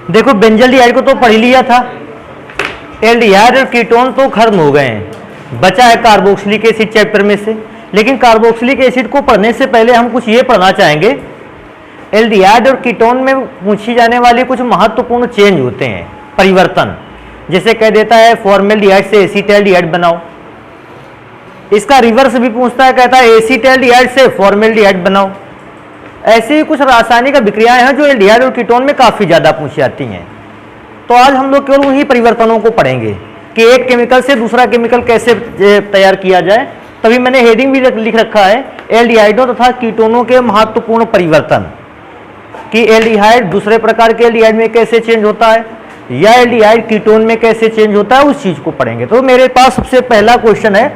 देखो बेंजल्डिहाइड को तो पढ़ लिया था, एल्डिहाइड और कीटोन तो खत्म हो गए हैं, बचा है कार्बोक्सिलिक एसिड चैप्टर में से। लेकिन कार्बोक्सिलिक एसिड को पढ़ने से पहले हम कुछ ये पढ़ना चाहेंगे, एल्डिहाइड और कीटोन में पूछी जाने वाली कुछ महत्वपूर्ण चेंज होते हैं, परिवर्तन। जैसे कह देता है फॉर्मेल्डिहाइड से एसीटैल्डिहाइड बनाओ, इसका रिवर्स भी पूछता है, कहता है एसीटैल्डिहाइड से फॉर्मेल्डिहाइड बनाओ। ऐसी ही कुछ रासायनिक अभिक्रियाएं हैं जो एल्डिहाइड और कीटोन में काफी ज्यादा पूछी जाती हैं। तो आज हम लोग केवल उन्हीं परिवर्तनों को पढ़ेंगे कि एक केमिकल से दूसरा केमिकल कैसे तैयार किया जाए। तभी मैंने हेडिंग भी लिख रखा है, एल्डिहाइडों तथा कीटोनों के महत्वपूर्ण परिवर्तन, कि एल्डिहाइड दूसरे प्रकार के एल्डिहाइड में कैसे चेंज होता है या एल्डिहाइड कीटोन में कैसे चेंज होता है, उस चीज को पढ़ेंगे। तो मेरे पास सबसे पहला क्वेश्चन है,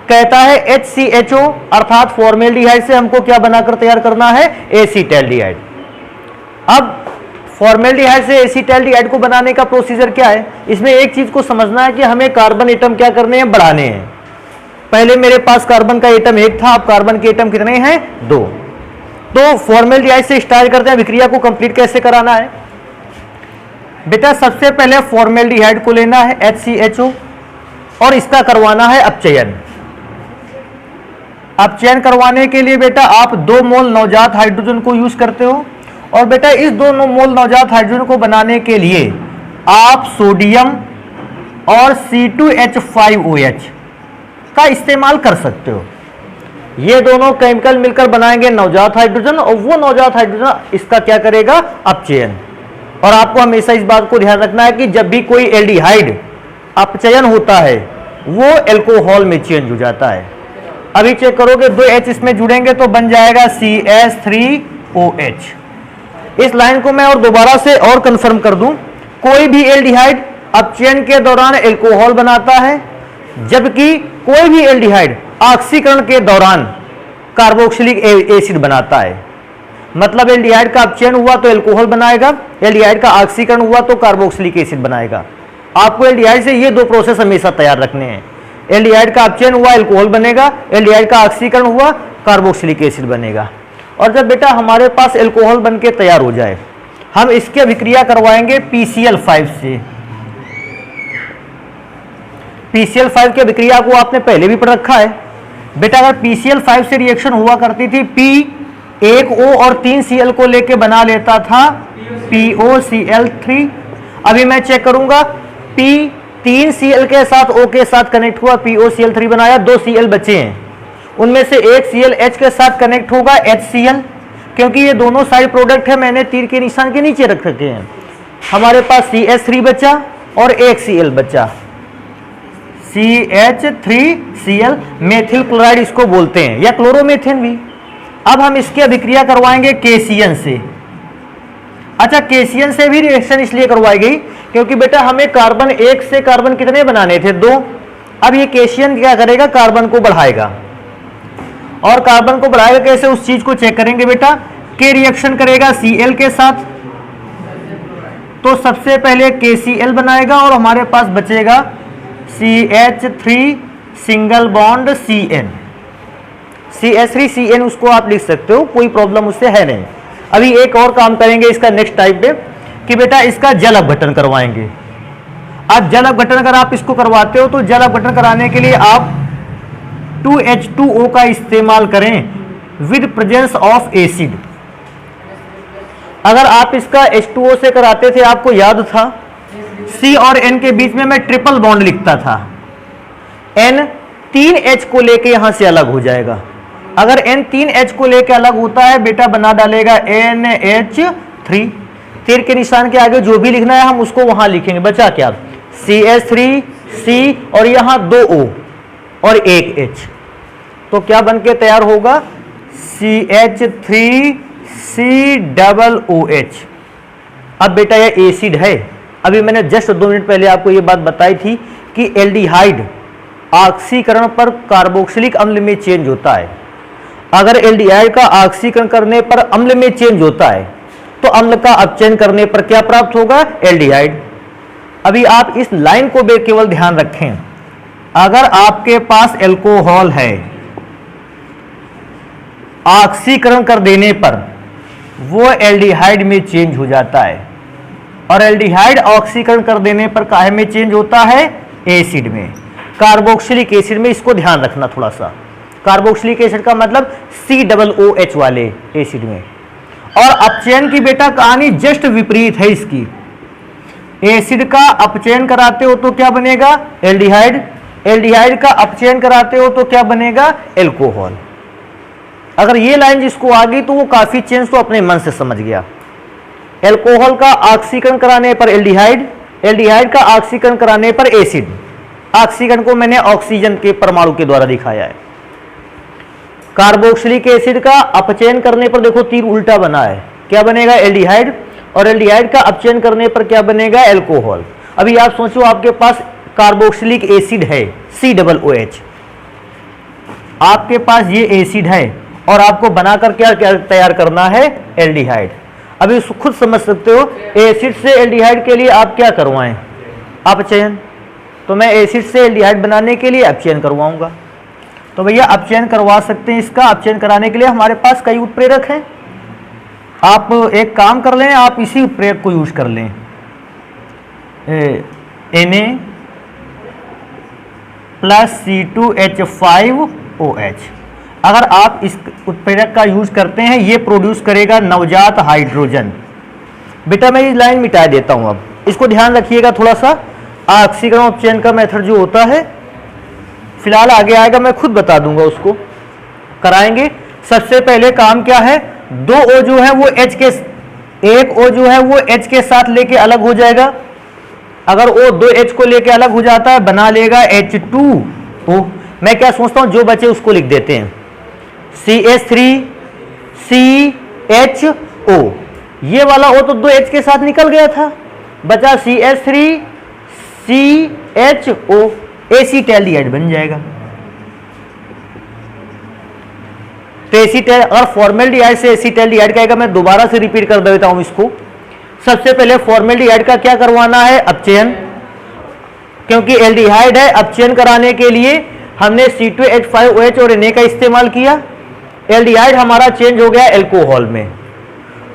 कहता है HCHO अर्थात फॉर्मेल्डिहाइड से हमको क्या बनाकर तैयार करना है, एसीटैल्डिहाइड। अब फॉर्मेल्डिहाइड से एसीटैल्डिहाइड को बनाने का प्रोसीजर क्या है, इसमें एक चीज को समझना है कि हमें कार्बन एटम क्या करने हैं, बढ़ाने हैं। पहले मेरे पास कार्बन का एटम 1 था, अब कार्बन के एटम कितने हैं, 2। तो फॉर्मेल्डिहाइड से स्टार्ट करते हैं, विक्रिया को कंप्लीट कैसे कराना है। बेटा सबसे पहले फॉर्मेल्डिहाइड को लेना है HCHO और इसका करवाना है अपचयन। अपचयन करवाने के लिए बेटा आप 2 मोल नवजात हाइड्रोजन को यूज करते हो, और बेटा इस 2 मोल नवजात हाइड्रोजन को बनाने के लिए आप सोडियम और C2H5OH का इस्तेमाल कर सकते हो। ये दोनों केमिकल मिलकर बनाएंगे नवजात हाइड्रोजन, और वो नवजात हाइड्रोजन इसका क्या करेगा, अपचयन। और आपको हमेशा इस बात को ध्यान रखना है कि जब भी कोई एल्डिहाइड अपचयन होता है वो एल्कोहल में चेंज हो जाता है। अभी चेक करोगे 2 H इसमें जुड़ेंगे तो बन जाएगा CH3OH। इस लाइन को मैं और दोबारा से और कंफर्म कर दूं, कोई भी एल्डिहाइड अपचयन के दौरान एल्कोहल बनाता है, जबकि कोई भी एल्डिहाइड ऑक्सीकरण के दौरान कार्बोक्सिलिक एसिड बनाता है। मतलब एल्डिहाइड का अपचयन हुआ तो एल्कोहल बनाएगा, एल्डिहाइड का ऑक्सीकरण हुआ तो कार्बोक्सिलिक एसिड बनाएगा। आपको एल्डिहाइड से ये 2 प्रोसेस हमेशा तैयार रखने हैं, एल्डिहाइड का अपचयन हुआ एल्कोहल बनेगा, एल्डिहाइड का ऑक्सीकरण हुआ कार्बोक्सिलिक एसिड बनेगा। और जब बेटा हमारे पास एल्कोहल बन के तैयार हो जाए, हम इसकी अभिक्रिया करवाएंगे PCl5 से। PCl5 की अभिक्रिया को आपने पहले भी पढ़ रखा है बेटा। अगर PCl5 से रिएक्शन हुआ करती थी, P 1 O और 3 Cl को लेके बना लेता था POCl3। अभी मैं चेक करूंगा, P 3 Cl के साथ O के साथ कनेक्ट हुआ, POCl3 बनाया, 2 Cl बचे हैं, उनमें से एक Cl H के साथ कनेक्ट होगा, HCl। क्योंकि ये दोनों साइड प्रोडक्ट है, मैंने तीर के निशान के नीचे रख रखे हैं। हमारे पास CH3 बचा और एक Cl बचा, CH3Cl, मेथिल क्लोराइड इसको बोलते हैं, या क्लोरोमेथेन भी। अब हम इसकी अभिक्रिया करवाएंगे KCN से। अच्छा, KCN से भी रिएक्शन इसलिए करवाई गई क्योंकि बेटा हमें कार्बन 1 से कार्बन कितने बनाने थे, 2। अब ये KCN क्या करेगा, कार्बन को बढ़ाएगा। और कार्बन को बढ़ाएगा कैसे, उस चीज को चेक करेंगे बेटा। के रिएक्शन करेगा Cl के साथ, तो सबसे पहले KCl बनाएगा और हमारे पास बचेगा CH3 single bond CN। CH3CN उसको आप लिख सकते हो, कोई प्रॉब्लम उससे है नहीं। अभी एक और काम करेंगे इसका नेक्स्ट टाइप पे, कि बेटा इसका जल अपघटन करवाएंगे। अब जल अपघटन अगर आप इसको करवाते हो तो जल अपघटन कराने के लिए आप 2H2O का इस्तेमाल करें विद प्रेजेंस ऑफ एसिड। अगर आप इसका H2O से कराते थे, आपको याद था C और N के बीच में मैं ट्रिपल बॉन्ड लिखता था, N 3H को लेके यहां से अलग हो जाएगा। अगर N 3H को लेके अलग होता है बेटा, बना डालेगा NH3। तीर के निशान के आगे जो भी लिखना है हम उसको वहां लिखेंगे। बचा क्या, CH3 C और यहां 2 O और 1 H, तो क्या बन के तैयार होगा, CH3COOH। अब बेटा ये एसिड है। अभी मैंने जस्ट 2 मिनट पहले आपको ये बात बताई थी कि एल्डिहाइड ऑक्सीकरण पर कार्बोक्सिलिक अम्ल में चेंज होता है। अगर एल्डिहाइड का ऑक्सीकरण करने पर अम्ल में चेंज होता है तो अम्ल का अपचयन करने पर क्या प्राप्त होगा, एल्डिहाइड। अभी आप इस लाइन को केवल ध्यान रखें, अगर आपके पास एल्कोहल है, ऑक्सीकरण कर देने पर वो एल्डिहाइड में चेंज हो जाता है। और एल्डिहाइड ऑक्सीकरण कर देने पर काहे में चेंज होता है? एसिड में, कार्बोक्सिलिक एसिड में। इसको ध्यान रखना थोड़ा सा, कार्बोक्सिलिक एसिड का मतलब COOH वाले एसिड में। और अपचयन की बेटा कहानी जस्ट विपरीत है इसकी। एसिड का अपचयन कराते हो तो क्या बनेगा? एल्डिहाइड। एल्डिहाइड का अपचयन कराते हो तो क्या बनेगा? एल्कोहल। अगर ये लाइन जिसको आ गई तो वो काफी चेंज तो अपने मन से समझ गया। एल्कोहल का ऑक्सीकरण कराने पर एल्डिहाइड, एल्डिहाइड का ऑक्सीकरण कराने पर एसिड। ऑक्सीकरण को मैंने ऑक्सीजन के परमाणु के द्वारा दिखाया है। कार्बोक्सिलिक एसिड का अपचयन करने पर देखो तीर उल्टा बना है, क्या बनेगा? एल्डिहाइड। और एल्डिहाइड का अपचयन करने पर क्या बनेगा? एल्कोहल। अभी आप सोचो आपके पास कार्बोक्सिलिक एसिड है COOH, आपके पास ये एसिड है और आपको बनाकर क्या क्या तैयार करना है? एल्डिहाइड। अभी खुद समझ सकते हो, एसिड से एल्डिहाइड के लिए आप क्या करवाएं? अपचयन। तो मैं एसिड से एल्डिहाइड बनाने के लिए अपचयन करवाऊंगा। तो भैया अपचयन करवा सकते हैं। इसका अपचयन कराने के लिए हमारे पास कई उत्प्रेरक हैं। आप एक काम कर लें, आप इसी उत्प्रेरक को यूज कर लें, Na+C2H5OH। अगर आप इस उत्प्रेरक का यूज करते हैं, ये प्रोड्यूस करेगा नवजात हाइड्रोजन। बेटा मैं ये लाइन मिटा देता हूं, अब इसको ध्यान रखिएगा थोड़ा सा। ऑक्सीकरण अपचयन का मेथड जो होता है, फिलहाल आगे आएगा, मैं खुद बता दूंगा, उसको कराएंगे। सबसे पहले काम क्या है? 2 O जो है वो H के, एक O जो है वो H के साथ लेके अलग हो जाएगा। अगर O 2H को लेके अलग हो जाता है, बना लेगा H2O। मैं क्या सोचता हूं, जो बचे उसको लिख देते हैं, CH3CHO। ये वाला O तो 2H के साथ निकल गया था, बचा CH3CHO, एसीटैल्डिहाइड बन जाएगा। तो एसीटैल और फॉर्मेल्डिहाइड से एसीटैल्डिहाइड का, मैं दोबारा से रिपीट कर देता हूं इसको। सबसे पहले फॉर्मेल्डिहाइड का क्या करवाना है? अपचयन, क्योंकि एल्डिहाइड है। अपचयन कराने के लिए हमने C2H5OH और Na का इस्तेमाल किया। एल्डिहाइड हमारा चेंज हो गया एल्कोहल में।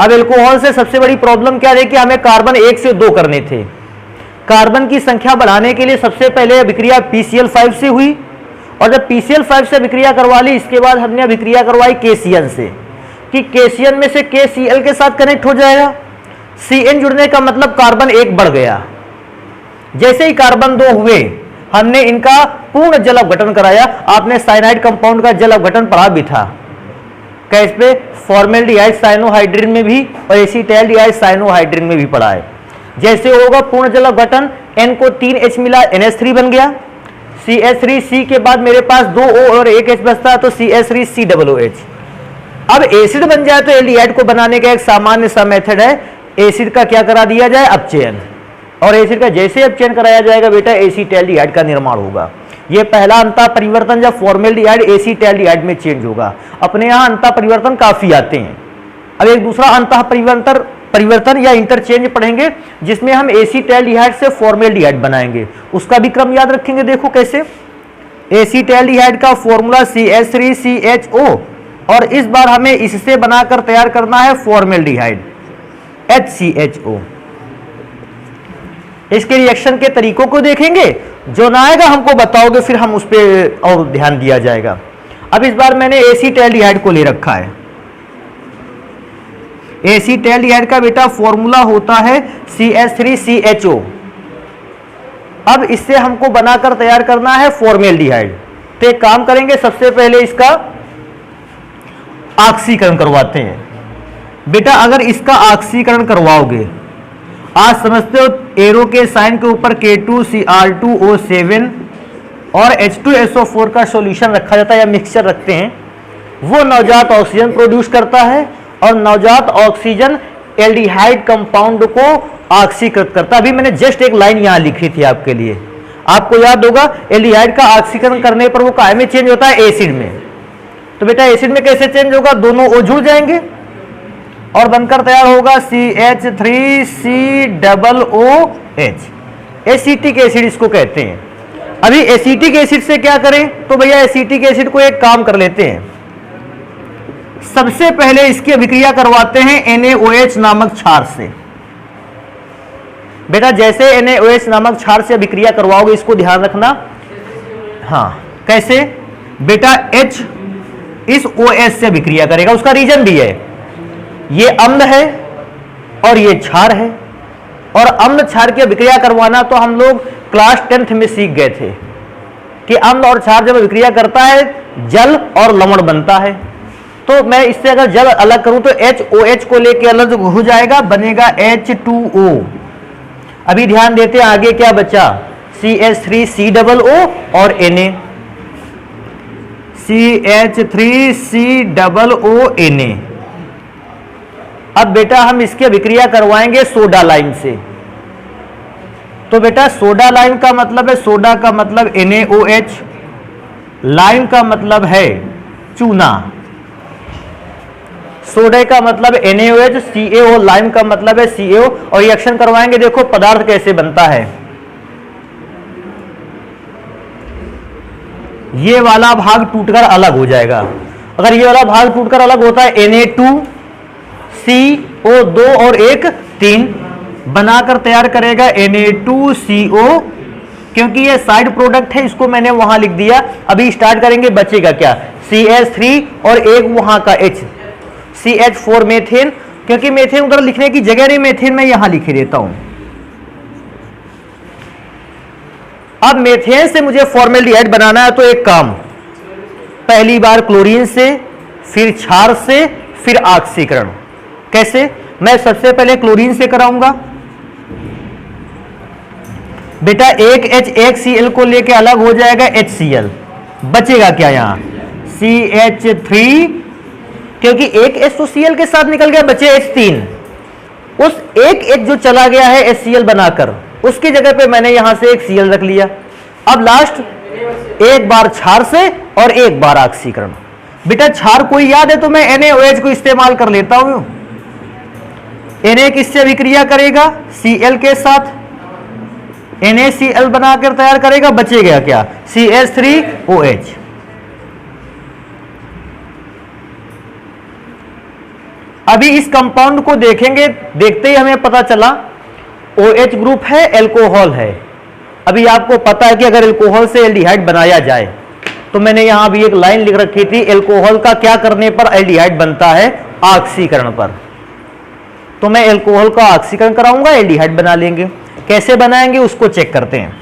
अब एल्कोहल से सबसे बड़ी प्रॉब्लम क्या है कि हमें कार्बन 1 से 2 करने थे। कार्बन की संख्या बढ़ाने के लिए सबसे पहले अभिक्रिया PCl5 से हुई, और जब PCl5 से अभिक्रिया करवा ली, इसके बाद हमने अभिक्रिया करवाई KCN से, कि KCN में से KCl के साथ कनेक्ट हो जाएगा। CN जुड़ने का मतलब कार्बन 1 बढ़ गया। जैसे ही कार्बन 2 हुए, हमने इनका पूर्ण जल अपघटन कराया। आपने साइनाइड कंपाउंड का जल अपघटन पढ़ा भी था, कैस पे? फॉर्मेल्डिहाइड साइनोहाइड्रिन में भी और एसीटैल्डिहाइड साइनोहाइड्रिन में भी पढ़ा है। जैसे होगा पूर्ण जल अपघटन, N को 3H मिला, NH3 बन गया। CH3C के बाद मेरे पास 2 O और 1 H बचता, तो CH3COOH। अब एसिड बन जाए तो एल्डिहाइड को बनाने का एक सामान्य सा मेथड है, एसिड का क्या करा दिया जाए? अपचयन। और एसिड का जैसे अपचयन कराया जाएगा बेटा, एसीटैल्डिहाइड का निर्माण होगा। ये पहला अंतः परिवर्तन जब फॉर्मेल्डिहाइड एसीटैल्डिहाइड में चेंज होगा। अपने यहाँ अंतः परिवर्तन काफी आते हैं। अब एक दूसरा अंतः परिवर्तन या इंटरचेंज पढ़ेंगे, जिसमें हम एसीटैल्डिहाइड से फॉर्मेल्डिहाइड बनाएंगे। उसका भी क्रम याद रखेंगे। देखो कैसे, एसीटैल्डिहाइड का फॉर्मूला CH3CHO, और इस बार हमें इससे बनाकर तैयार करना है फॉर्मेल्डिहाइड HCHO। इसके रिएक्शन के तरीकों को देखेंगे, जो ना आएगा हमको बताओगे, फिर हम उस पर और ध्यान दिया जाएगा। अब इस बार मैंने एसीटैल्डिहाइड को ले रखा है। एसीटैल्डिहाइड का बेटा फॉर्मूला होता है CH3CHO। अब इससे हमको बनाकर तैयार करना है फॉर्मेल्डिहाइड। तो एक काम करेंगे, सबसे पहले इसका ऑक्सीकरण करवाते हैं। बेटा अगर इसका ऑक्सीकरण करवाओगे, आज समझते हो एरो के साइन के ऊपर K2Cr2O7 और H2SO4 का सॉल्यूशन रखा जाता है या मिक्सचर रखते हैं। वो नवजात ऑक्सीजन प्रोड्यूस करता है और नवजात ऑक्सीजन एल्डिहाइड कंपाउंड को ऑक्सीकृत करता है। अभी मैंने जस्ट एक लाइन यहां लिखी थी आपके लिए, आपको याद होगा। एल्डिहाइड का ऑक्सीकरण करने पर वो काय में चेंज होता है? एसिड में। तो बेटा एसिड में कैसे चेंज होगा? दोनों O जुड़ जाएंगे और बनकर तैयार होगा CH3COOH। एसिटिक एसिड इसको कहते हैं। अभी एसिटिक एसिड से क्या करें? तो भैया एसिटिक एसिड को एक काम कर लेते हैं, सबसे पहले इसकी अभिक्रिया करवाते हैं NaOH नामक क्षार से। बेटा जैसे NaOH नामक क्षार से अभिक्रिया करवाओगे, इसको ध्यान रखना। हाँ, कैसे बेटा H इस OH से अभिक्रिया करेगा, उसका रीजन भी है, ये अम्ल है और ये क्षार है, और अम्ल क्षार की अभिक्रिया करवाना तो हम लोग क्लास 10th में सीख गए थे कि अम्ल और क्षार जब अभिक्रिया करता है जल और लवण बनता है। तो मैं इससे अगर जल अलग करूं तो HOH को लेके अलग हो जाएगा, बनेगा H2O। अभी ध्यान देते हैं आगे क्या बचा, CH3COO और Na, CH3COO Na। अब बेटा हम इसकी अभिक्रिया करवाएंगे सोडा लाइम से। तो बेटा सोडा लाइम का मतलब है, सोडा का मतलब NaOH, लाइम का मतलब है चूना, सोडे का मतलब NaOH, CaO, लाइम का मतलब है CaO, और रिएक्शन करवाएंगे। देखो पदार्थ कैसे बनता है, ये वाला भाग टूटकर अलग हो जाएगा। अगर ये वाला भाग टूटकर अलग होता है Na2CO2 और एक 3 बनाकर तैयार करेगा Na2CO, क्योंकि ये साइड प्रोडक्ट है, इसको मैंने वहां लिख दिया। अभी स्टार्ट करेंगे, बचेगा क्या, CH3 और एक वहां का H, CH4 मेथेन, क्योंकि मेथेन उधर लिखने की जगह नहीं, मेथेन मैं यहां लिख देता हूं। अब मेथेन से मुझे फॉर्मेल्डिहाइड बनाना है, तो एक काम, पहली बार क्लोरीन से, फिर क्षार से, फिर ऑक्सीकरण। कैसे, मैं सबसे पहले क्लोरीन से कराऊंगा। बेटा एक H एक Cl को लेके अलग हो जाएगा HCl, बचेगा क्या यहां, CH3, क्योंकि एक H तो Cl के साथ निकल गया, बचे H3। उस एक H जो चला गया है HCl बनाकर, उसकी जगह पे मैंने यहां से एक Cl रख लिया। अब लास्ट एक बार क्षार से और एक बार ऑक्सीकरण। बेटा क्षार कोई याद है तो मैं NaOH को इस्तेमाल कर लेता हूं। Na किससे अभिक्रिया करेगा, Cl के साथ, NaCl बनाकर तैयार करेगा, बचेगा क्या, CH3OH। अभी इस कंपाउंड को देखेंगे, देखते ही हमें पता चला OH ग्रुप है, एल्कोहल है। अभी आपको पता है कि अगर एल्कोहल से एल्डिहाइड बनाया जाए, तो मैंने यहां भी एक लाइन लिख रखी थी, एल्कोहल का क्या करने पर एल्डिहाइड बनता है, ऑक्सीकरण पर। तो मैं एल्कोहल का ऑक्सीकरण कराऊंगा, एल्डिहाइड बना लेंगे। कैसे बनाएंगे उसको चेक करते हैं।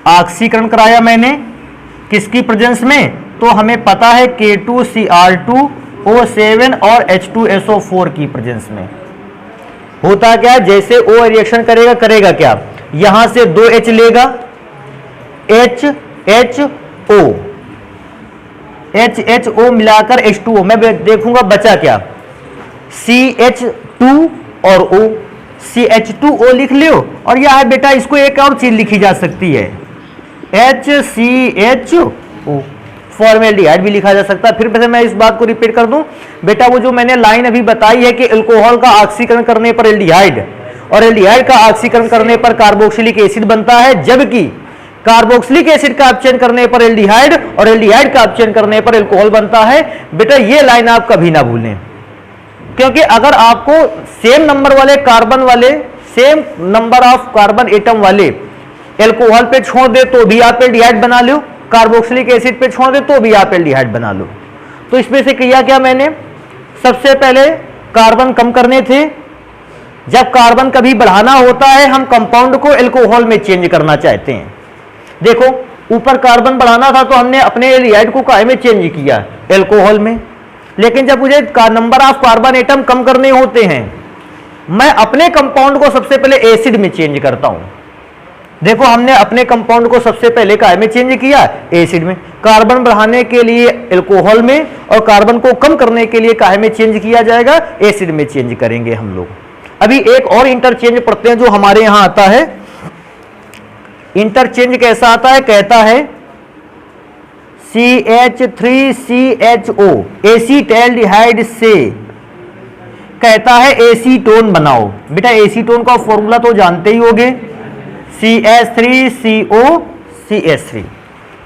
ऑक्सीकरण कराया मैंने किसकी प्रेजेंस में, तो हमें पता है K2Cr2O7 और H2SO4 की प्रेजेंस में। होता क्या है, जैसे O रिएक्शन करेगा, करेगा क्या, यहां से 2H लेगा, HHO मिलाकर H2O, मैं देखूंगा बचा क्या, CH2 और O, CH2O लिख लियो। और यह है बेटा, इसको एक और चीज लिखी जा सकती है, HCHO, फॉर्मेल्डिहाइड भी लिखा जा सकता है। फिर मैं इस बात को रिपीट कर दूं, बेटा वो जो मैंने लाइन अभी बताई है कि एल्कोहल का ऑक्सीकरण करने पर एल्डिहाइड, और एल्डिहाइड का ऑक्सीकरण करने पर कार्बोक्सिलिक एसिड बनता है, जबकि कार्बोक्सिलिक एसिड का अपचयन करने पर एल्डिहाइड और एल्डिहाइड का अपचयन करने पर एल्कोहल बनता है। बेटा ये लाइन आप कभी ना भूलें, क्योंकि अगर आपको सेम नंबर वाले कार्बन वाले, same number of carbon atom वाले एल्कोहल पे छोड़ दे तो भी आप एल्डिहाइड बना लो, कार्बोक्सिलिक एसिड पे छोड़ दे तो भी आप एल्डिहाइड बना लो। तो इसमें से किया क्या मैंने, सबसे पहले कार्बन कम करने थे। जब कार्बन कभी बढ़ाना होता है, हम कंपाउंड को एल्कोहल में चेंज करना चाहते हैं। देखो ऊपर कार्बन बढ़ाना था तो हमने अपने एल्डिहाइड को काहे में चेंज किया, एल्कोहल में। लेकिन जब मुझे नंबर ऑफ कार्बन एटम कम करने होते हैं, मैं अपने कंपाउंड को सबसे पहले एसिड में चेंज करता हूं। देखो हमने अपने कंपाउंड को सबसे पहले काहे में चेंज किया, एसिड में। कार्बन बढ़ाने के लिए एल्कोहल में, और कार्बन को कम करने के लिए काहे में चेंज किया जाएगा, एसिड में चेंज करेंगे हम लोग। अभी एक और इंटरचेंज पढ़ते हैं जो हमारे यहां आता है। इंटरचेंज कैसा आता है, कहता है CH3CHO एसीटैल्डिहाइड से कहता है एसीटोन बनाओ। बेटा एसीटोन का फॉर्मूला तो जानते ही होंगे, CH3COCH3।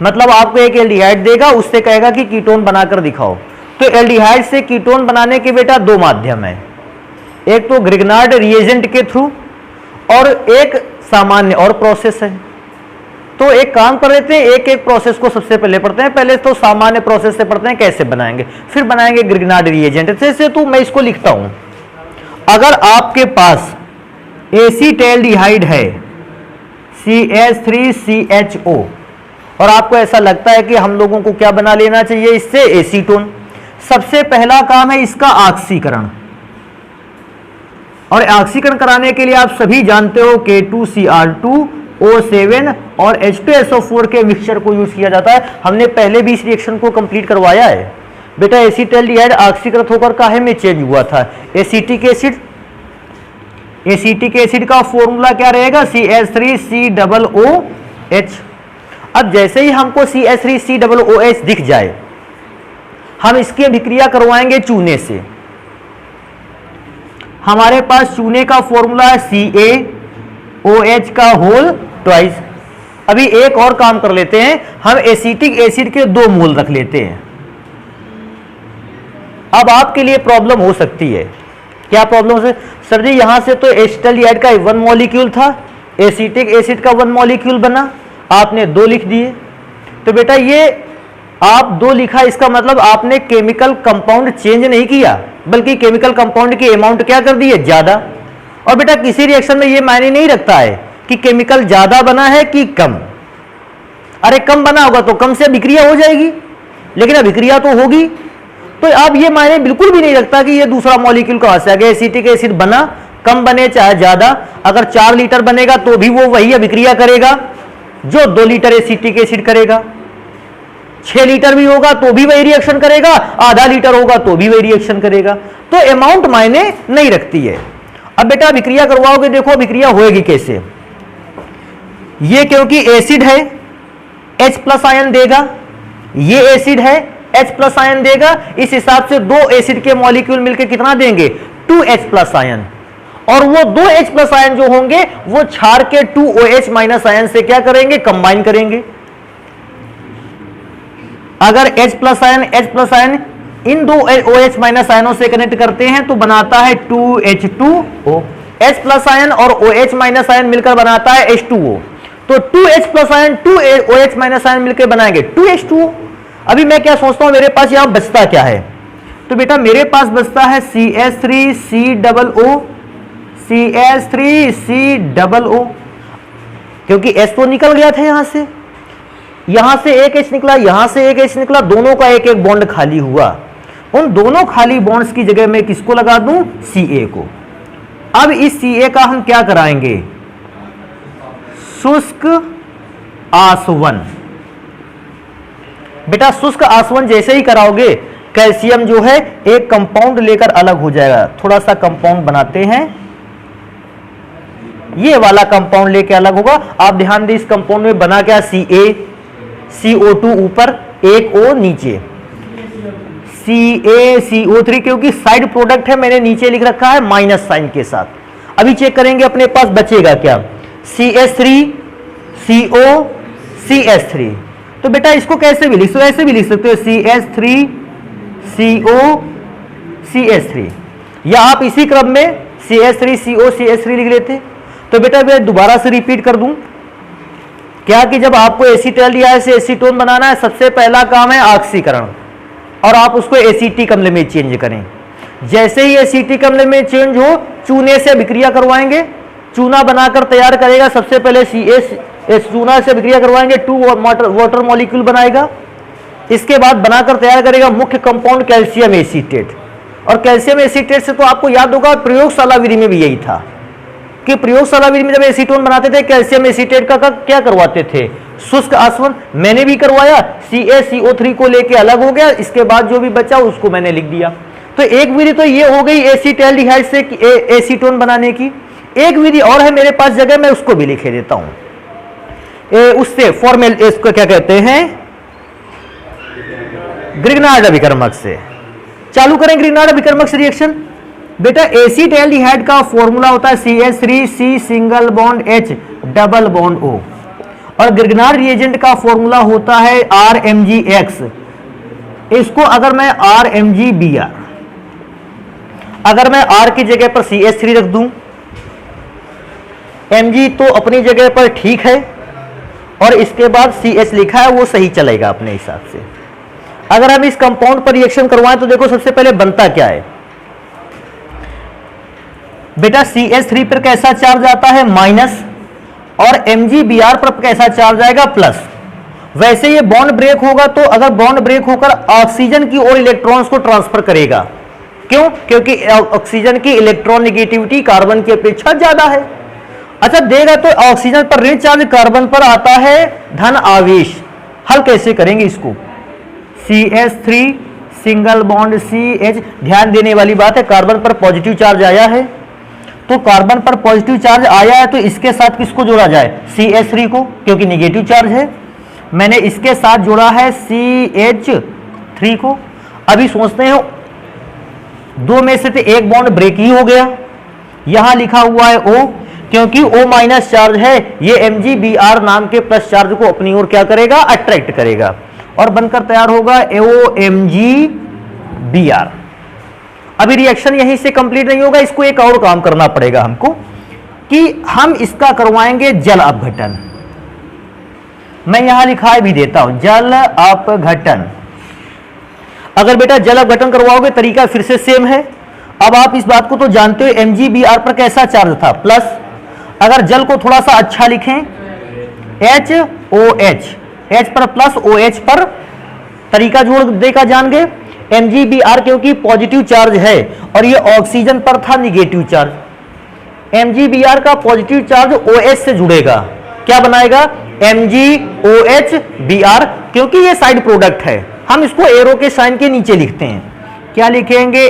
मतलब आपको एक एल्डिहाइड देगा, उससे कहेगा कि कीटोन बनाकर दिखाओ। तो एल्डिहाइड से कीटोन बनाने के बेटा दो माध्यम है, एक तो ग्रिग्नार्ड रिएजेंट के थ्रू, और एक सामान्य और प्रोसेस है। तो एक काम कर लेते हैं, एक एक प्रोसेस को सबसे पहले पढ़ते हैं। पहले तो सामान्य प्रोसेस से पढ़ते हैं कैसे बनाएंगे, फिर बनाएंगे ग्रिग्नार्ड रिएजेंट से। तो मैं इसको लिखता हूं, अगर आपके पास एसीटैल्डिहाइड है CH3CHO और आपको ऐसा लगता है कि हम लोगों को क्या बना लेना चाहिए इससे, एसीटोन। सबसे पहला काम है इसका ऑक्सीकरण, और ऑक्सीकरण कराने के लिए आप सभी जानते हो K2Cr2O7 और H2SO4 के मिक्सचर को यूज किया जाता है। हमने पहले भी इस रिएक्शन को कंप्लीट करवाया है बेटा। एसीटैल्डिहाइड ऑक्सीकृत होकर काहे में चेंज हुआ था, एसिटिक एसिड। एसिटिक एसिड का फॉर्मूला क्या रहेगा, CH3COOH। अब जैसे ही हमको CH3COOH दिख जाए, हम इसकी अभिक्रिया करवाएंगे चूने से। हमारे पास चूने का फॉर्मूला है CaOH का होल ट्वाइस। अभी एक और काम कर लेते हैं, हम एसिटिक एसिड के 2 मोल रख लेते हैं। अब आपके लिए प्रॉब्लम हो सकती है, क्या प्रॉब्लम है सर जी, यहां से तो एसिटैल्डिहाइड का 1 मॉलिक्यूल था, एसिटिक एसिड का 1 मॉलिक्यूल बना, आपने 2 लिख दिए। तो बेटा ये आप 2 लिखा, इसका मतलब आपने केमिकल कंपाउंड चेंज नहीं किया, बल्कि केमिकल कंपाउंड की अमाउंट क्या कर दी है, ज्यादा। और बेटा किसी रिएक्शन में ये मायने नहीं रखता है कि केमिकल ज्यादा बना है कि कम। अरे कम बना होगा तो कम से अभिक्रिया हो जाएगी, लेकिन अभिक्रिया तो होगी। तो अब ये मायने बिल्कुल भी नहीं रखता कि ये दूसरा मॉलिक्यूल कहां से आ गया। एसिटिक एसिड बना, कम बने चाहे ज्यादा, अगर 4 लीटर बनेगा तो भी वो वही अभिक्रिया करेगा जो 2 लीटर एसिटिक एसिड करेगा। 6 लीटर भी होगा तो भी वही रिएक्शन करेगा, आधा लीटर होगा तो भी वही रिएक्शन करेगा। तो अमाउंट मायने नहीं रखती है। अब बेटा अभिक्रिया करवाओगे, देखो अभिक्रिया होएगी कैसे। ये क्योंकि एसिड है H+ आयन देगा, ये एसिड है H+ आयन देगा। इस हिसाब से 2 एसिड के मॉलिक्यूल मिलकर कितना देंगे, 2H+ आयन। और वो 2H+ आयन जो होंगे वो क्षार के 2OH- आयन से क्या करेंगे, कंबाइन करेंगे। अगर H+ आयन इन 2 OH- आयनों से कनेक्ट करते हैं तो बनाता है 2H2O। H+ आयन और OH- आयन मिलकर बनाता है H2O। तो 2H+ आयन 2OH- आयन मिलकर बनाएंगे 2H2O। अभी मैं क्या सोचता हूं, मेरे पास यहां बचता क्या है, तो बेटा मेरे पास बचता है CH3COO, CH3COO, क्योंकि H तो निकल गया था यहां से एक H निकला, यहां से एक H निकला, दोनों का एक एक बॉन्ड खाली हुआ। उन दोनों खाली बॉन्ड्स की जगह मैं किसको लगा दूं, Ca को। अब इस Ca का हम क्या कराएंगे, शुष्क आसवन। बेटा शुष्क आसवन जैसे ही कराओगे, कैल्शियम जो है एक कंपाउंड लेकर अलग हो जाएगा। थोड़ा सा कंपाउंड बनाते हैं, ये वाला कंपाउंड लेके अलग होगा। आप ध्यान दें, इस कंपाउंड में बना क्या, CO2 ऊपर, एक O नीचे, CaCO3, क्योंकि साइड प्रोडक्ट है मैंने नीचे लिख रखा है माइनस साइन के साथ। अभी चेक करेंगे अपने पास बचेगा क्या, CH3CO CH3। तो बेटा इसको कैसे भी लिख सकते हो, ऐसे भी लिख सकते हो CH3CO CH3, या आप इसी क्रम में CH3CO CH3 लिख लेते। तो बेटा मैं दोबारा से रिपीट कर दूं क्या, कि जब आपको एसिटैल्डिहाइड से एसीटोन बनाना है, सबसे पहला काम है ऑक्सीकरण, और आप उसको एसिटिक अम्ल में चेंज करें। जैसे ही एसिटिक अम्ल में चेंज हो, चूने से अभिक्रिया करवाएंगे, चूना बनाकर तैयार करेगा। सबसे पहले चूना से अभिक्रिया करवाएंगे, 2 वाटर मॉलिक्यूल बनाएगा। इसके बाद बनाकर तैयार करेगा मुख्य कंपाउंड कैल्शियम एसीटेट। और कैल्शियम एसीटेट से तो आपको याद होगा प्रयोगशाला विधि में भी यही था कि प्रयोगशाला विधि में जब एसीटोन बनाते थे, कैल्शियम एसीटेट का क्या करवाते थे, शुष्क आसवन। मैंने भी करवाया, CaCO3 को लेके अलग हो गया, इसके बाद जो भी बचा उसको मैंने लिख दिया। तो एक विधि तो ये हो गई एसिटैल्डिहाइड से एसीटोन बनाने की। एक विधि और है मेरे पास जगह, मैं उसको भी लिखे देता हूं। उससे फॉर्मल, इसको क्या कहते हैं, ग्रिग्नार्ड अभिकर्मक से। चालू करें ग्रिग्नार्ड अभिकर्मक से रिएक्शन। बेटा एसिटैल्डिहाइड का फॉर्मूला होता है CH3C single bond H double bond O, और ग्रिग्नार्ड रिएजेंट का फॉर्मूला होता है RMgX। इसको अगर मैं RMgBr, अगर मैं R की जगह पर CH3 रख दूं Mg तो अपनी जगह पर ठीक है, और इसके बाद CH लिखा है वो सही चलेगा अपने हिसाब से। अगर हम इस कंपाउंड पर रिएक्शन करवाएं तो देखो सबसे पहले बनता क्या है बेटा, CH3 पर कैसा चार्ज आता है माइनस, और MgBr पर कैसा चार्ज आएगा प्लस। वैसे ये बॉन्ड ब्रेक होगा तो अगर बॉन्ड ब्रेक होकर ऑक्सीजन की ओर इलेक्ट्रॉन्स को ट्रांसफर करेगा, क्यों? क्योंकि ऑक्सीजन की इलेक्ट्रॉन नेगेटिविटी कार्बन की अपेक्षा ज्यादा है। अच्छा देगा तो ऑक्सीजन पर ऋण चार्ज, कार्बन पर आता है धन आवेश। हल कैसे करेंगे इसको? CH3 सिंगल बॉन्ड CH, ध्यान देने वाली बात है कार्बन पर पॉजिटिव चार्ज आया है, तो कार्बन पर पॉजिटिव चार्ज आया है तो इसके साथ किसको जोड़ा जाए? CH3 को, क्योंकि नेगेटिव चार्ज है। मैंने इसके साथ जोड़ा है CH3 को। अभी सोचते हैं दो में से तो एक बॉन्ड ब्रेक ही हो गया, यहां लिखा हुआ है O, क्योंकि O माइनस चार्ज है, ये MgBr नाम के प्लस चार्ज को अपनी ओर क्या करेगा? अट्रैक्ट करेगा, और बनकर तैयार होगा OMgBr। अभी रिएक्शन यहीं से कंप्लीट नहीं होगा, इसको एक और काम करना पड़ेगा हमको, कि हम इसका करवाएंगे जल अपघटन। मैं यहां लिखा भी देता हूं जल अपघटन। अगर बेटा जल अपघटन करवाओगे तरीका फिर से सेम है। अब आप इस बात को तो जानते हो MgBr पर कैसा चार्ज था? प्लस। अगर जल को थोड़ा सा अच्छा लिखें HOH, H पर प्लस OH पर, तरीका जोड़ देगा जान गए। MgBr क्योंकि पॉजिटिव चार्ज है और ये ऑक्सीजन पर था निगेटिव चार्ज, MgBr का पॉजिटिव चार्ज OH से जुड़ेगा, क्या बनाएगा? MgOHBr, क्योंकि ये साइड प्रोडक्ट है। हम इसको एरो के साइन के नीचे लिखते हैं, क्या लिखेंगे?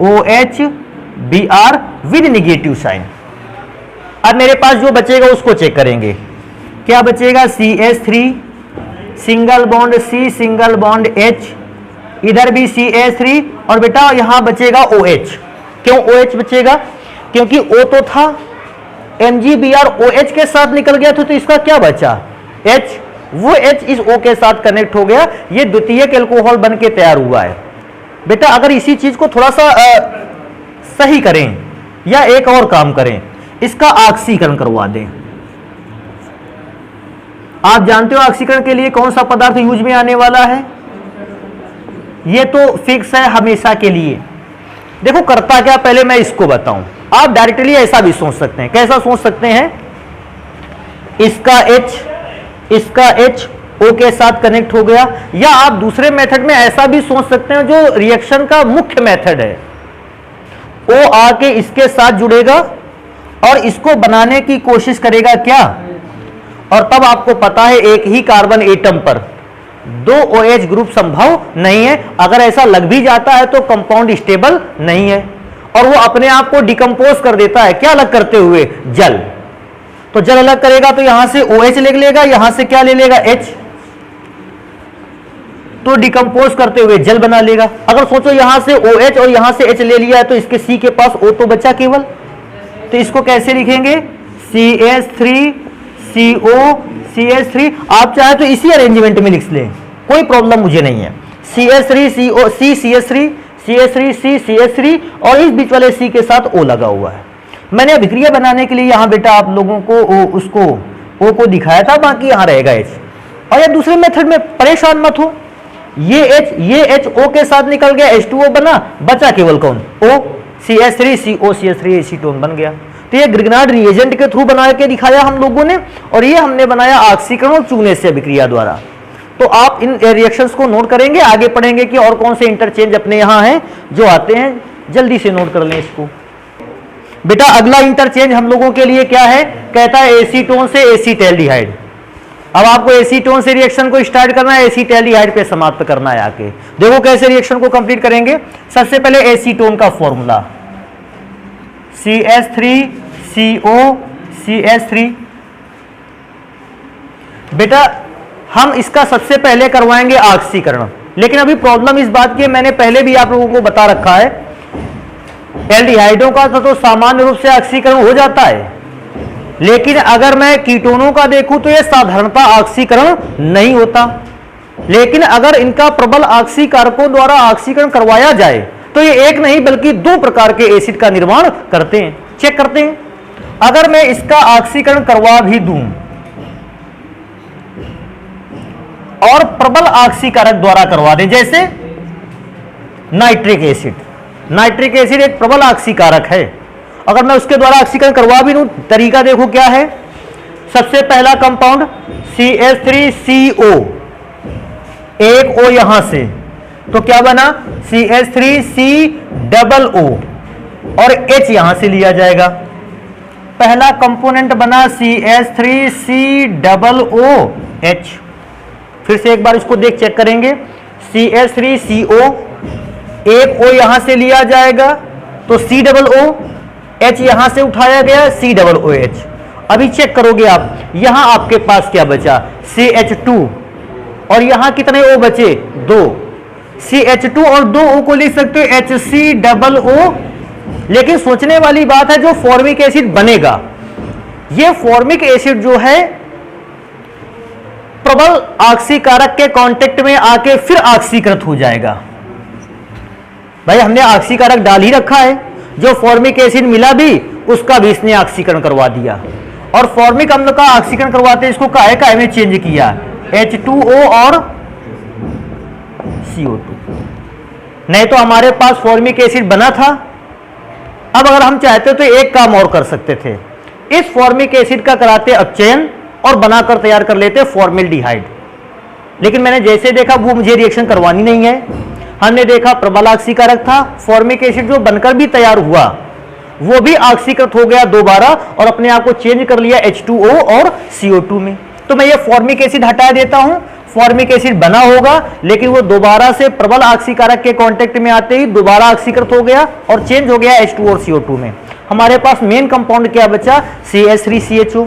MgOHBr with negative sign. अब मेरे पास जो बचेगा उसको चेक करेंगे, क्या बचेगा? CH3 single bond C single bond H, इधर भी CH3, और बेटा यहां बचेगा OH। क्यों OH बचेगा? क्योंकि O तो था, MgBr OH के साथ निकल गया था, तो इसका क्या बचा? H, वो H इस O के साथ कनेक्ट हो गया, ये द्वितीयक एल्कोहल बन के तैयार हुआ है। बेटा अगर इसी चीज को थोड़ा सा सही करें या एक और काम करें, इसका ऑक्सीकरण करवा दें। आप जानते हो ऑक्सीकरण के लिए कौन सा पदार्थ यूज में आने वाला है? ये तो फिक्स है हमेशा के लिए। देखो करता क्या, पहले मैं इसको बताऊं। आप डायरेक्टली ऐसा भी सोच सकते हैं, कैसा सोच सकते हैं? इसका H O के साथ कनेक्ट हो गया, या आप दूसरे मेथड में ऐसा भी सोच सकते हैं जो रिएक्शन का मुख्य मेथड है, O आके इसके साथ जुड़ेगा और इसको बनाने की कोशिश करेगा, क्या? और तब आपको पता है एक ही कार्बन एटम पर दो OH ग्रुप संभव नहीं है। अगर ऐसा लग भी जाता है तो कंपाउंड स्टेबल नहीं है, और वो अपने आप को डिकम्पोज कर देता है, क्या अलग करते हुए? जल। तो जल अलग करेगा तो यहां से OH ले लेगा, यहां से क्या ले लेगा? H, तो डिकम्पोज करते हुए जल बना लेगा। अगर सोचो यहां से OH और यहां से H ले लिया है तो इसके C के पास O तो बचा केवल, तो इसको कैसे लिखेंगे? CH3CO CH3। आप चाहे तो इसी अरेंजमेंट में लिख लें, कोई प्रॉब्लम मुझे नहीं है। CH3CO C CH3 CH3 C CH3, और इस बीच वाले C के साथ O लगा हुआ है। मैंने अभिक्रिया बनाने के लिए यहां बेटा आप लोगों को उसको O को दिखाया था, बाकी यहां रहेगा H। और या दूसरे मेथड में परेशान मत हो, ये H O के साथ निकल गया, H2O बना, बचा केवल कौन? O, CH3 CO CH3 acetone बन गया। तो ये ग्रिग्नार्ड रिएजेंट के थ्रू बना के दिखाया हम लोगों ने, और ये हमने बनाया ऑक्सीकरण और चूने से अभिक्रिया द्वारा। तो आप इन रिएक्शंस को नोट करेंगे, आगे पढ़ेंगे कि और कौन से इंटरचेंज अपने यहाँ हैं जो आते हैं, जल्दी से नोट कर लें इसको। बेटा अगला इंटरचेंज हम लोगों के लिए क्या है? कहता है एसीटोन से एसीटैल्डिहाइड। अब आपको एसीटोन से रिएक्शन को स्टार्ट करना है, एसीटैल्डिहाइड पे समाप्त करना है आके। देखो कैसे रिएक्शन को कंप्लीट करेंगे। सबसे पहले एसीटोन का फॉर्मूला CH3CO CH3। बेटा हम इसका सबसे पहले करवाएंगे ऑक्सीकरण, लेकिन अभी प्रॉब्लम इस बात की, मैंने पहले भी आप लोगों को बता रखा है, एल्डिहाइडों का तो सामान्य रूप से ऑक्सीकरण हो जाता है, लेकिन अगर मैं कीटोनों का देखूं तो यह साधारणता ऑक्सीकरण नहीं होता। लेकिन अगर इनका प्रबल ऑक्सीकारकों द्वारा ऑक्सीकरण करवाया जाए तो ये एक नहीं बल्कि दो प्रकार के एसिड का निर्माण करते हैं। चेक करते हैं। अगर मैं इसका ऑक्सीकरण करवा भी दूं और प्रबल ऑक्सीकारक द्वारा करवा दें, जैसे नाइट्रिक एसिड, नाइट्रिक एसिड एक प्रबल ऑक्सीकारक है, अगर मैं उसके द्वारा ऑक्सीकरण करवा भी दूं, तरीका देखो क्या है। सबसे पहला कंपाउंड CH3CO, एक O यहां से, तो क्या बना CH3COO और H यहां से लिया जाएगा। पहला कंपोनेंट बना CH3COOH। फिर से एक बार इसको देख चेक करेंगे, CH3CO, एक O यहां से लिया जाएगा तो COO, H यहां से उठाया गया COOH। अभी चेक करोगे आप, यहां आपके पास क्या बचा CH2 और यहां कितने O बचे, 2। CH2 और 2 O को लिख सकते हो HCOO। लेकिन सोचने वाली बात है, जो फॉर्मिक एसिड बनेगा, ये फॉर्मिक एसिड जो है प्रबल ऑक्सीकारक के कांटेक्ट में आके फिर ऑक्सीकृत हो जाएगा। भाई हमने ऑक्सीकारक डाल ही रखा है, जो फॉर्मिक एसिड मिला भी उसका भी इसने ऑक्सीकरण करवा दिया, और फॉर्मिक अम्ल का ऑक्सीकरण करवाते इसको काहे में चेंज किया, H2O और CO2। नहीं तो हमारे पास फॉर्मिक एसिड बना था। अब अगर हम चाहते तो एक काम और कर सकते थे, इस फॉर्मिक एसिड का कराते अपचयन और बनाकर तैयार कर लेते फॉर्मेल्डिहाइड। लेकिन मैंने जैसे देखा वो मुझे रिएक्शन करवानी नहीं है। हमने देखा प्रबल ऑक्सीकारक था, फॉर्मिक एसिड जो बनकर भी तैयार हुआ वो भी ऑक्सीकृत हो गया दोबारा और अपने आप को चेंज कर लिया H2O और CO2 में। तो मैं ये फॉर्मिक एसिड हटा देता हूं, फॉर्मिक एसिड बना होगा लेकिन वो दोबारा से प्रबल ऑक्सीकारक के कांटेक्ट में आते ही दोबारा ऑक्सीकृत हो गया और चेंज हो गया H2O और CO2 में। हमारे पास मेन कंपाउंड क्या बचा, CH3COOH।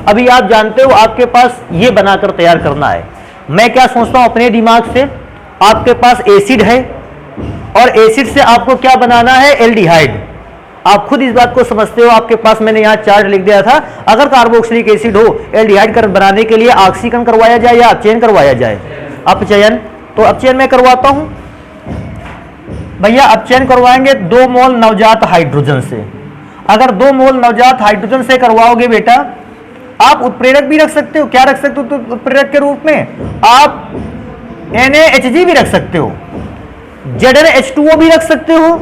अभी आप जानते हो आपके पास ये बनाकर तैयार करना है। मैं क्या सोचता हूं अपने दिमाग से, आपके पास एसिड है और एसिड से आपको क्या बनाना है, एल्डिहाइड। आप खुद इस बात को समझते हो, आपके पास मैंने यहां चार्ट लिख दिया था। अगर कार्बोक्सिलिक एसिड हो, एल्डिहाइड बनाने के लिए ऑक्सीकरण करवाया जाए या अपचयन करवाया जाए, अपचयन, तो अपचयन में करवाता हूं भैया। अपचयन करवाएंगे 2 मोल नवजात हाइड्रोजन से। अगर 2 मोल नवजात हाइड्रोजन से करवाओगे बेटा, आप उत्प्रेरक भी रख सकते हो। क्या रख सकते हो तो उत्प्रेरक के रूप में आप NaHG भी रख सकते हो, ZnH2O भी रख सकते हो,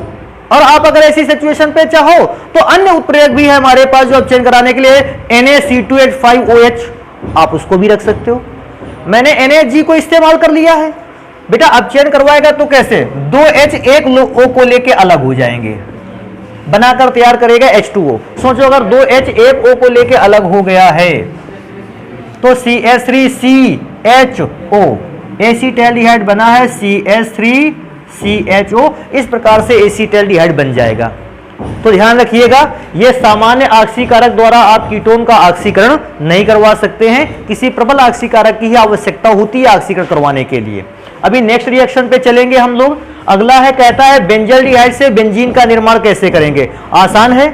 और आप अगर ऐसी सिचुएशन पे चाहो तो अन्य उत्प्रेरक भी है हमारे पास जो अपचयन कराने के लिए, NaC2H5OH, आप उसको भी रख सकते हो। मैंने NaHG को इस्तेमाल कर लिया है बेटा। अपचयन करवाएगा तो कैसे, 2H एक O को लेके अलग हो जाएंगे, बनाकर तैयार करेगा H2O। सोचो अगर 2H एक O को लेके अलग हो गया है तो CH3CHO, एसिटाल्डिहाइड बना है CH3CHO। इस प्रकार से एसिटाल्डिहाइड बन जाएगा। तो ध्यान रखिएगा, ये सामान्य ऑक्सीकारक द्वारा आप कीटोन का ऑक्सीकरण नहीं करवा सकते हैं, किसी प्रबल ऑक्सीकारक की ही आवश्यकता होती है ऑक्सीकरण करवाने के लिए। अभी नेक्स्ट रिएक्शन पे चलेंगे हम लोग। अगला है, कहता है बेंजल्डिहाइड से बेंजीन का निर्माण कैसे करेंगे। आसान है,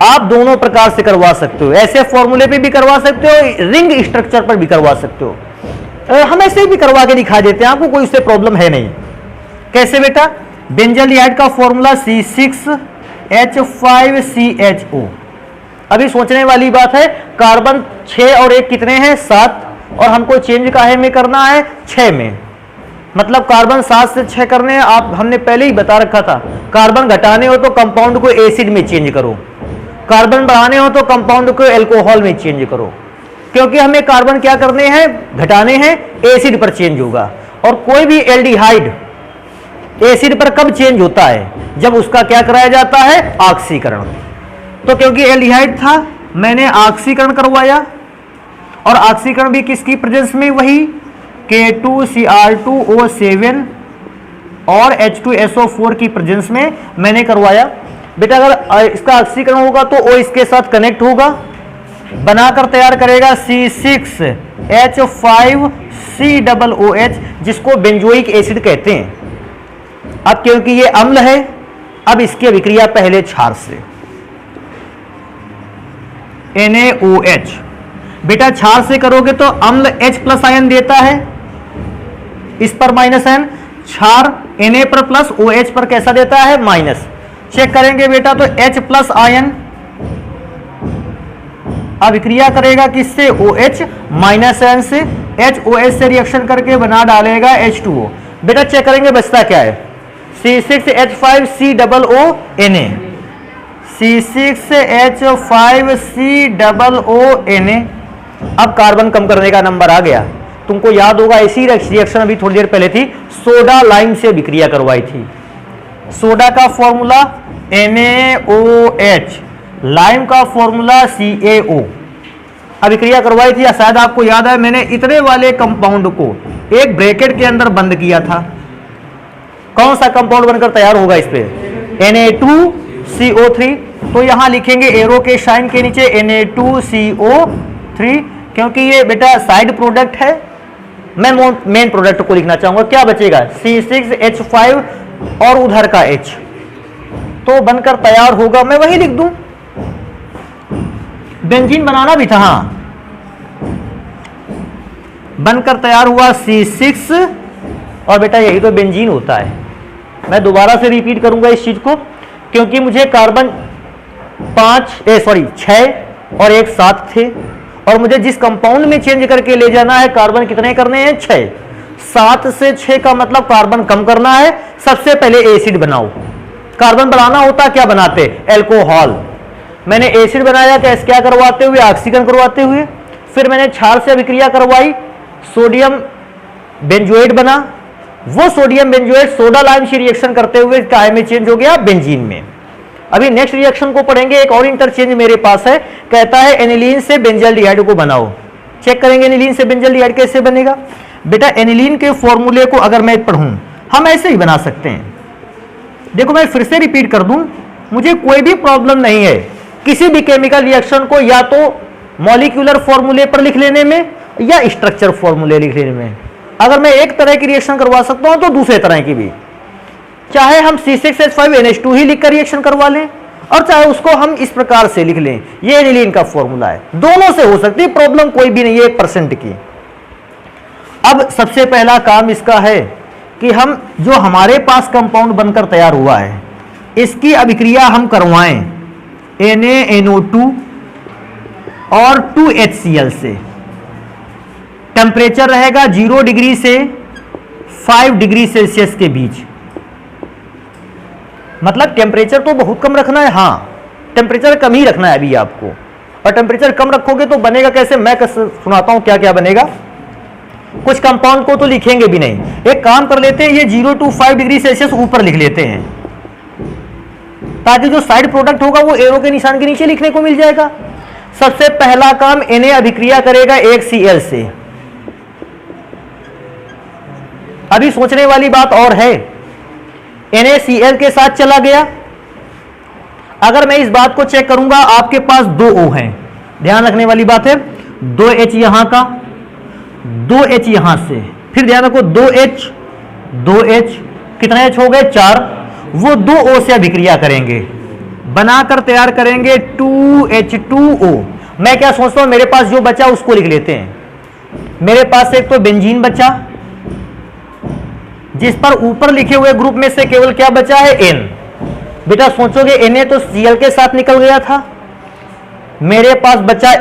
आप दोनों प्रकार से करवा सकते हो। ऐसे फॉर्मूले पे भी करवा सकते हो, रिंग स्ट्रक्चर पर भी करवा सकते हो। हम ऐसे भी करवा के दिखा देते हैं, आपको कोई उससे प्रॉब्लम है नहीं। कैसे बेटा, बेंजल्डिहाइड का फॉर्मूला C6H5CHO। अभी सोचने वाली बात है, कार्बन 6 और 1 कितने हैं, 7, और हमको चेंज काहे में करना है, 6 में। मतलब कार्बन 7 से 6 करने हैं। आप हमने पहले ही बता रखा था, कार्बन घटाने हो तो कंपाउंड को एसिड में चेंज करो, कार्बन बढ़ाने हो तो कंपाउंड को अल्कोहल में चेंज करो, क्योंकि हमें कार्बन क्या करने हैं, घटाने हैं, एसिड पर चेंज होगा। और कोई भी एल्डिहाइड एसिड पर कब चेंज होता है, जब उसका क्या कराया जाता है, ऑक्सीकरण। तो क्योंकि एल्डिहाइड था, मैंने ऑक्सीकरण करवाया, और ऑक्सीकरण भी किसकी प्रेजेंस में, वही K2Cr2O7 और H2SO4 की प्रेजेंस में मैंने करवाया। बेटा अगर इसका ऑक्सीकरण होगा तो O इसके साथ कनेक्ट होगा, बनाकर तैयार करेगा C6H5COOH, जिसको बेंजोइक एसिड कहते हैं। अब क्योंकि ये अम्ल है, अब इसकी अभिक्रिया पहले क्षार से, NaOH। बेटा क्षार से करोगे तो अम्ल H+ आयन देता है, इस पर माइनस आयन, क्षार Na पर प्लस OH पर कैसा देता है, माइनस। चेक करेंगे बेटा तो H प्लस आयन अभिक्रिया करेगा किससे, OH माइनस आयन से, HOH से रिएक्शन करके बना डालेगा H2O। बेटा चेक करेंगे बचता क्या है, C6H5COO Na, C6H5COO Na। अब कार्बन कम करने का नंबर आ गया। तुमको याद होगा ऐसी रिएक्शन अभी थोड़ी देर पहले थी, सोडा लाइम से विक्रिया करवाई थी। सोडा का फॉर्मूला NaOH, लाइम का फॉर्मूला CaO। अभिक्रिया करवाई थी, शायद आपको याद है मैंने इतने वाले कंपाउंड को एक ब्रैकेट के अंदर बंद किया था। कौन सा कंपाउंड बनकर तैयार होगा इस पे, Na2CO3। तो यहां लिखेंगे एरो के साइन के नीचे Na2CO3, क्योंकि ये बेटा साइड प्रोडक्ट है। मैं मेन प्रोडक्ट को लिखना चाहूंगा, क्या बचेगा C6H5 और उधर का H, तो बनकर तैयार होगा, मैं वही लिख दूं। बेंजीन बनाना भी था, हाँ, बनकर तैयार हुआ C6, और बेटा यही तो बेंजीन होता है। मैं दोबारा से रिपीट करूंगा इस चीज को, क्योंकि मुझे कार्बन 6 और एक 7 थे, और मुझे जिस कंपाउंड में चेंज करके ले जाना है कार्बन कितने करने हैं, 6। 7 से 6 का मतलब कार्बन कम करना है। सबसे पहले एसिड बनाओ। कार्बन बनाना होता क्या बनाते, एल्कोहल। मैंने एसिड बनाया क्या करवाते हुए, ऑक्सीजन करवाते हुए। फिर मैंने क्षार से अभिक्रिया करवाई, सोडियम बेंजोएट बना। वो सोडियम बेंजोएट सोडा लाइम से रिएक्शन करते हुए काय में चेंज हो गया, बेंजीन में। अभी नेक्स्ट रिएक्शन को पढ़ेंगे। एक और इंटरचेंज मेरे पास है, कहता है एनिलीन से बेंजल्डिहाइड को बनाओ। चेक करेंगे एनिलीन से बेंजल्डिहाइड कैसे बनेगा। बेटा एनिलीन के फॉर्मूले को अगर मैं पढ़ूं, हम ऐसे ही बना सकते हैं। देखो मैं फिर से रिपीट कर दूं, मुझे कोई भी प्रॉब्लम नहीं है किसी भी केमिकल रिएक्शन को या तो मॉलिक्यूलर फॉर्मूले पर लिख लेने में या स्ट्रक्चर फॉर्मूले लिख लेने में। अगर मैं एक तरह की रिएक्शन करवा सकता हूं तो दूसरे तरह की भी, चाहे हम C6H5NH2 ही लिखकर रिएक्शन करवा लें, और चाहे उसको हम इस प्रकार से लिख लें। ये एनिलीन का फॉर्मूला है, दोनों से हो सकती है, प्रॉब्लम कोई भी नहीं है 1% की। अब सबसे पहला काम इसका है कि हम जो हमारे पास कंपाउंड बनकर तैयार हुआ है इसकी अभिक्रिया हम करवाएं NaNO2 और 2HCl से। टेम्परेचर रहेगा 0 डिग्री से 5 डिग्री सेल्सियस के बीच। मतलब टेम्परेचर तो बहुत कम रखना है, हाँ टेम्परेचर कम ही रखना है अभी आपको। और टेम्परेचर कम रखोगे तो बनेगा कैसे, मैं सुनाता हूं क्या क्या बनेगा। कुछ कंपाउंड को तो लिखेंगे भी नहीं, एक काम कर लेते हैं, ये 0 to 5 डिग्री सेल्सियस ऊपर लिख लेते हैं, ताकि जो साइड प्रोडक्ट होगा वो एरो के निशान के नीचे लिखने को मिल जाएगा। सबसे पहला काम Na अभिक्रिया करेगा एक Cl से। अभी सोचने वाली बात और है, NaCl के साथ चला गया। अगर मैं इस बात को चेक करूंगा, आपके पास 2 O हैं, ध्यान रखने वाली बात है, 2H यहां का, 2H यहां से, फिर ध्यान रखो 2H, कितने H हो गए, 4। वो 2 O से अभिक्रिया करेंगे, बनाकर तैयार करेंगे 2H2O। मैं क्या सोचता हूं, मेरे पास जो बचा उसको लिख लेते हैं। मेरे पास एक तो बेंजीन बचा, जिस पर ऊपर लिखे हुए ग्रुप में से केवल क्या बचा है, N। बेटा सोचोगे Na तो Cl के साथ निकल गया था, मेरे पास बचा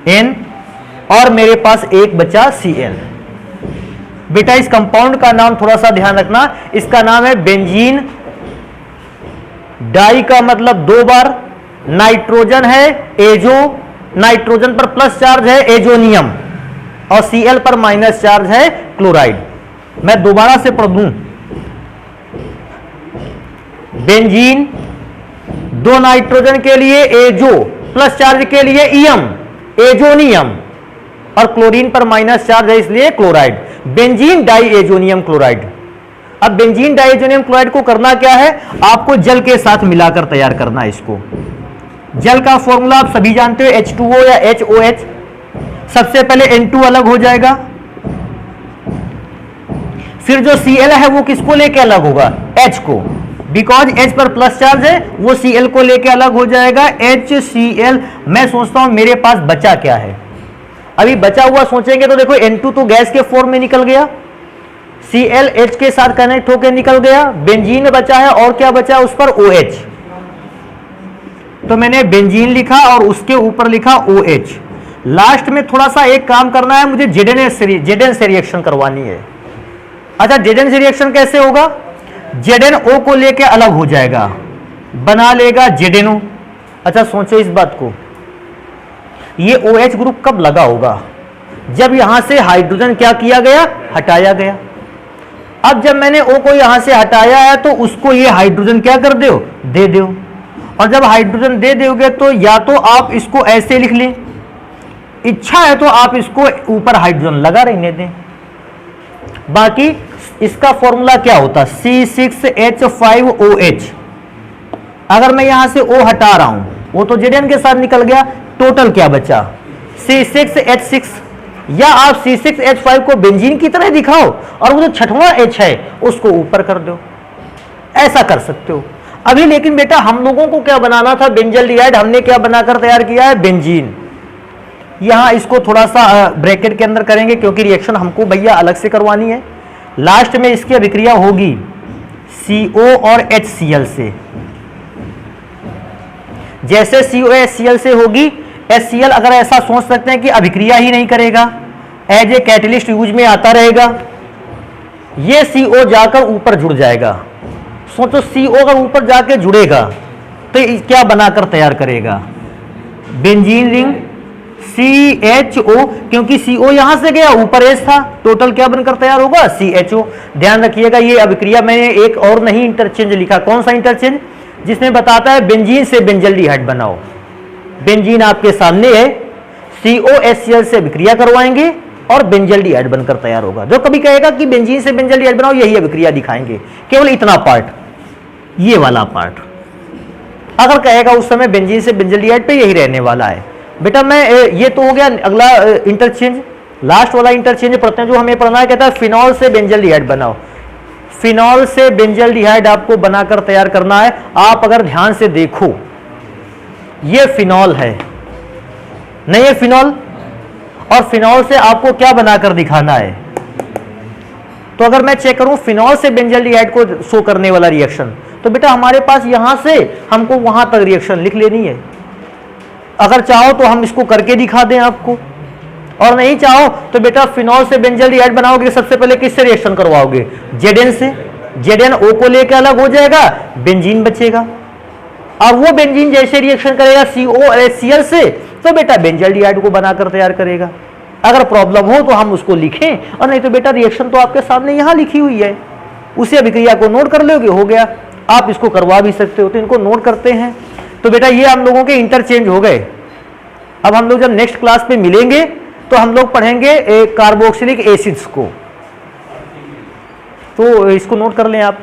N और मेरे पास एक बचा Cl। बेटा इस कंपाउंड का नाम थोड़ा सा ध्यान रखना, इसका नाम है बेंजीन डाई, का मतलब 2 बार, नाइट्रोजन है एजो, नाइट्रोजन पर प्लस चार्ज है एजोनियम, और Cl पर माइनस चार्ज है क्लोराइड। मैं दोबारा से पढ़ दूं, बेंजीन 2 नाइट्रोजन के लिए एजो, प्लस चार्ज के लिए इयम एजोनियम, और क्लोरीन पर माइनस चार्ज है इसलिए chloride. Benzene diazonium chloride. अब बेंजीन डाई एजोनियम क्लोराइड को करना क्या है, आपको जल के साथ मिलाकर तैयार करना है इसको। जल का फॉर्मूला आप सभी जानते हो, H2O या HOH। सबसे पहले N2 अलग हो जाएगा, फिर जो Cl है वो किसको लेके अलग होगा, H को, बिकॉज H पर प्लस चार्ज है, वो Cl को लेके अलग हो जाएगा HCl। मैं सोचता हूं मेरे पास बचा क्या है, अभी बचा हुआ सोचेंगे तो देखो N2 तो गैस के फॉर्म में निकल गया, ClH के साथ कनेक्ट होकर निकल गया, बेंजीन बचा है और क्या बचा है उस पर OH। तो मैंने बेंजीन लिखा और उसके ऊपर लिखा OH। लास्ट में थोड़ा सा एक काम करना है, मुझे Zn से रिएक्शन करवानी है। अच्छा, Zn से रिएक्शन कैसे होगा? ZnO को लेके अलग हो जाएगा, बना लेगा ZnO। अच्छा सोचो इस बात को, ये OH ग्रुप कब लगा होगा? जब यहां से हाइड्रोजन क्या किया गया? हटाया गया। अब जब मैंने O को यहां से हटाया है तो उसको ये हाइड्रोजन क्या कर दो? दे दो। और जब हाइड्रोजन दे दोगे तो या तो आप इसको ऐसे लिख लें, इच्छा है तो आप इसको ऊपर हाइड्रोजन लगा रहने दें। बाकी इसका फॉर्मूला क्या होता? C6H5OH। अगर मैं यहां से O हटा रहा हूं, वो तो Zn के साथ निकल गया, टोटल क्या बचा? C6H6। या आप C6H5 को बेंजीन की तरह दिखाओ और वो जो छठवां H है उसको ऊपर कर दो, ऐसा कर सकते हो अभी। लेकिन बेटा हम लोगों को क्या बनाना था? बेंजल्डिहाइड। हमने क्या बनाकर तैयार किया है? बेंजीन। यहां इसको थोड़ा सा ब्रैकेट के अंदर करेंगे क्योंकि रिएक्शन हमको भैया अलग से करवानी है। लास्ट में इसकी अभिक्रिया होगी CO और HCl से। जैसे CO HCl से होगी, HCl अगर ऐसा सोच सकते हैं कि अभिक्रिया ही नहीं करेगा, एज ए कैटलिस्ट यूज में आता रहेगा, ये CO जाकर ऊपर जुड़ जाएगा। सोचो CO अगर ऊपर जाके जुड़ेगा तो क्या बनाकर तैयार करेगा? बेंजीन रिंग CHO, क्योंकि CO यहां से गया, ऊपर H था, टोटल क्या बनकर तैयार होगा? CHO। ध्यान रखिएगा ये अभिक्रिया मैंने एक और नहीं इंटरचेंज लिखा। कौन सा इंटरचेंज? जिसमें बताता है बेंजीन से बेंजल्डिहाइड बनाओ। बेंजीन आपके सामने है, COHCl से अभिक्रिया करवाएंगे और बेंजल्डिहाइड बनकर तैयार होगा। जो कभी कहेगा कि बेंजीन से बेंजल्डिहाइड बनाओ, यही अभिक्रिया दिखाएंगे, केवल इतना पार्ट, ये वाला पार्ट। अगर कहेगा उस समय बेंजीन से बेंजल्डिहाइड पे यही रहने वाला है। बेटा मैं ये तो हो गया अगला इंटरचेंज। लास्ट वाला इंटरचेंज पढ़ते हैं जो हमें पढ़ना है, कहता है फिनॉल से बेंजल्डिहाइड बनाओ। फिनॉल से बेंजल्डिहाइड आपको बनाकर तैयार करना है। आप अगर ध्यान से देखो, ये फिनॉल है, नहीं है फिनॉल, और फिनॉल से आपको क्या बनाकर दिखाना है? तो अगर मैं चेक करूं फिनॉल से बेंजल्डिहाइड को शो करने वाला रिएक्शन, तो बेटा हमारे पास यहां से हमको वहां तक रिएक्शन लिख लेनी है। अगर चाहो तो हम इसको करके दिखा दें आपको, और नहीं चाहो तो बेटा फिनॉल से बेंजल्डिहाइड बनाओगे, सबसे पहले किससे रिएक्शन करवाओगे? Zn से। ZnO को लेकर अलग हो जाएगा, बेंजीन बचेगा, और वो बेंजीन जैसे रिएक्शन करेगा COHCl से तो बेटा बेंजल्डिहाइड को बनाकर तैयार करेगा। अगर प्रॉब्लम हो तो हम उसको लिखें, और नहीं तो बेटा रिएक्शन तो आपके सामने यहां लिखी हुई है, उसी अभिक्रिया को नोट कर लोगे, हो गया। आप इसको करवा भी सकते हो, तो इनको नोट करते हैं। तो बेटा ये हम लोगों के इंटरचेंज हो गए। अब हम लोग जब नेक्स्ट क्लास पे मिलेंगे तो हम लोग पढ़ेंगे कार्बोक्सिलिक एसिड्स को, तो इसको नोट कर लें आप।